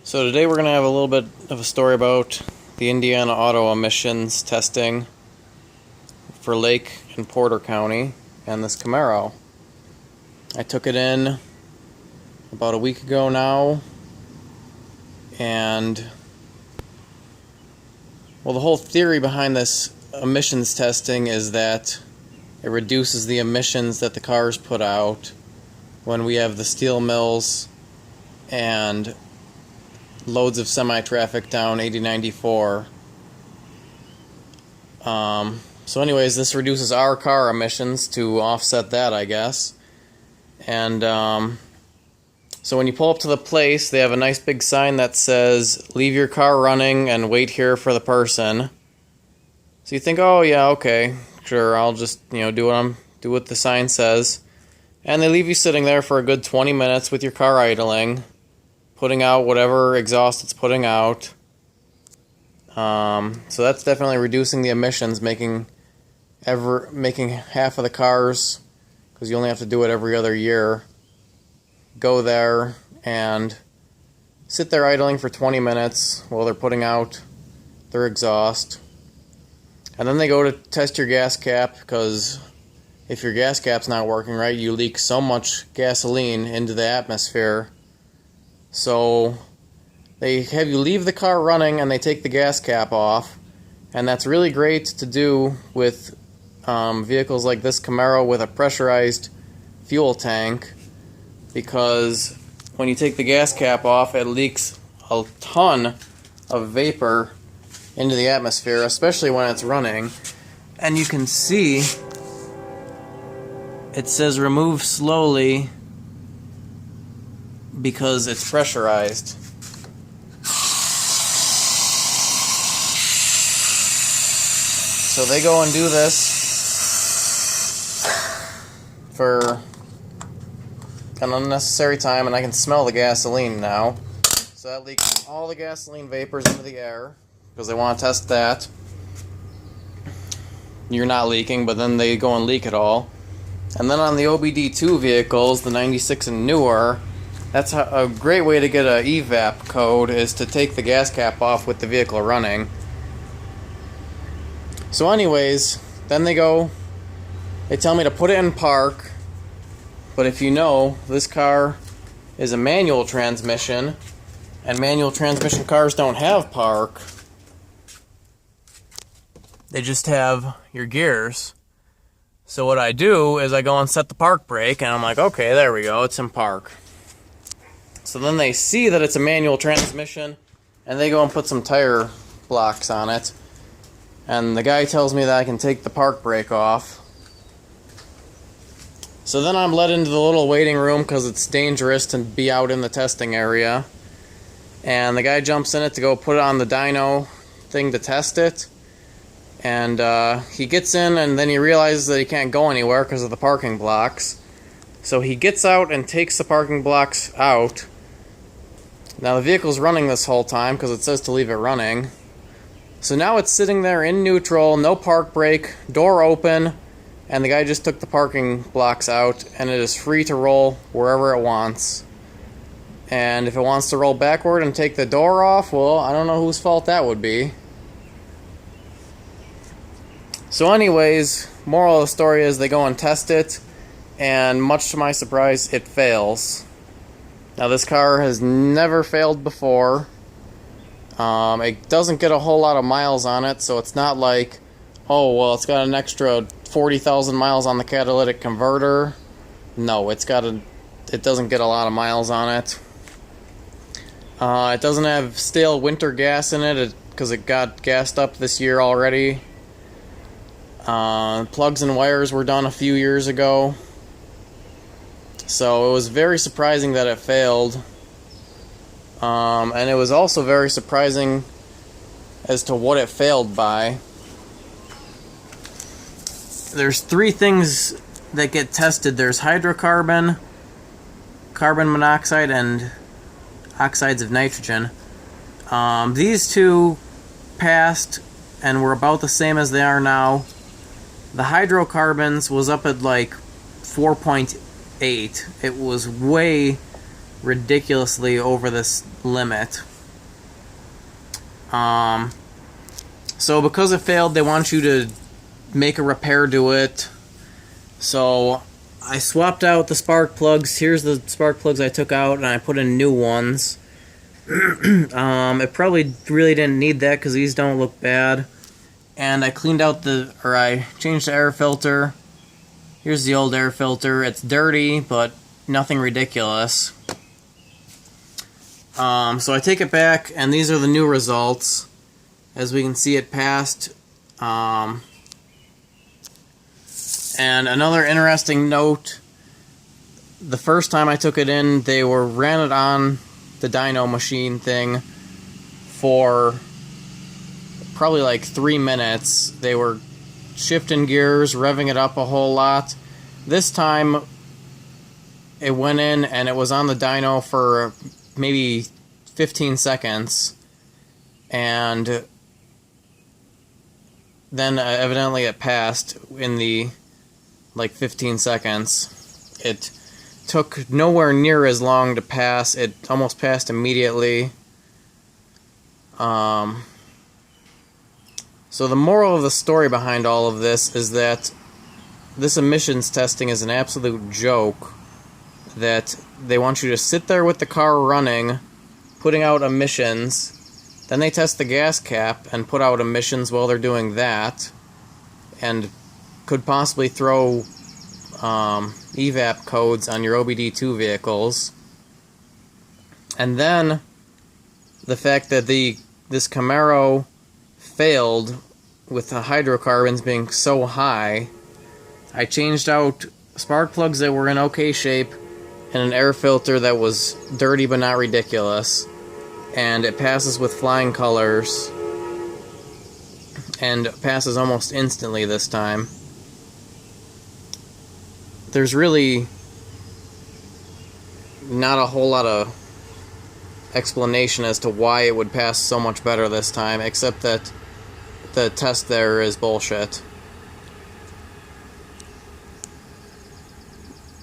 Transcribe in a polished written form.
So today we're going to have a little bit of a story about the Indiana auto emissions testing for Lake and Porter County and this Camaro. I took it in about a week ago now, and well, the whole theory behind this emissions testing is that it reduces the emissions that the cars put out when we have the steel mills and loads of semi-traffic down 80-94. So anyways, this reduces our car emissions to offset that, I guess. And so when you pull up to the place, they have a nice big sign that says, "Leave your car running and wait here for the person." So you think, oh yeah, okay, sure, I'll just do what the sign says. And they leave you sitting there for a good 20 minutes with your car idling, putting out whatever exhaust it's putting out. So that's definitely reducing the emissions, making half of the cars, because you only have to do it every other year, go there and sit there idling for 20 minutes while they're putting out their exhaust. And then they go to test your gas cap, because if your gas cap's not working right, you leak so much gasoline into the atmosphere. So they have you leave the car running and they take the gas cap off, and that's really great to do with vehicles like this Camaro with a pressurized fuel tank, because when you take the gas cap off, it leaks a ton of vapor into the atmosphere, especially when it's running. And you can see it says remove slowly because it's pressurized. So they go and do this for an unnecessary time, and I can smell the gasoline now. So that leaks all the gasoline vapors into the air, because they want to test that. You're not leaking, but then they go and leak it all. And then on the OBD2 vehicles, the 96 and newer, that's a great way to get an evap code, is to take the gas cap off with the vehicle running. So anyways, then they tell me to put it in park, but if you know, this car is a manual transmission, and manual transmission cars don't have park. They just have your gears. So what I do is I go and set the park brake, and I'm like, okay, there we go, it's in park. So then they see that it's a manual transmission, and they go and put some tire blocks on it. And the guy tells me that I can take the park brake off. So then I'm led into the little waiting room, because it's dangerous to be out in the testing area. And the guy jumps in it to go put it on the dyno thing to test it. And he gets in, and then he realizes that he can't go anywhere because of the parking blocks. So he gets out and takes the parking blocks out. Now the vehicle's running this whole time because it says to leave it running. So now it's sitting there in neutral, no park brake, door open, and the guy just took the parking blocks out, and it is free to roll wherever it wants. And if it wants to roll backward and take the door off, well, I don't know whose fault that would be. So anyways, moral of the story is they go and test it, and much to my surprise, it fails. Now this car has never failed before. It doesn't get a whole lot of miles on it, so it's not like, oh, well, it's got an extra 40,000 miles on the catalytic converter. No, it doesn't get a lot of miles on it. It doesn't have stale winter gas in it, because it got gassed up this year already. Plugs and wires were done a few years ago. So it was very surprising that it failed. And it was also very surprising as to what it failed by. There's three things that get tested. There's hydrocarbon, carbon monoxide, and oxides of nitrogen. These two passed and were about the same as they are now. The hydrocarbons was up at like 4.8. It was way ridiculously over this limit. So because it failed, they want you to make a repair to it. So I swapped out the spark plugs. Here's the spark plugs I took out, and I put in new ones. It probably really didn't need that because these don't look bad. And I cleaned out I changed the air filter. Here's the old air filter. It's dirty, but nothing ridiculous. So I take it back, and these are the new results. As we can see, it passed. And another interesting note, the first time I took it in, they ran it on the dyno machine thing for probably like 3 minutes. They were shifting gears, revving it up a whole lot. This time, it went in and it was on the dyno for maybe 15 seconds. And then evidently it passed in the 15 seconds. It took nowhere near as long to pass. It almost passed immediately. So the moral of the story behind all of this is that this emissions testing is an absolute joke. That they want you to sit there with the car running, putting out emissions. Then they test the gas cap and put out emissions while they're doing that, and could possibly throw evap codes on your OBD2 vehicles. And then the fact that this Camaro failed with the hydrocarbons being so high, I changed out spark plugs that were in okay shape and an air filter that was dirty but not ridiculous. And it passes with flying colors, and passes almost instantly this time. There's really not a whole lot of explanation as to why it would pass so much better this time, except that the test there is bullshit.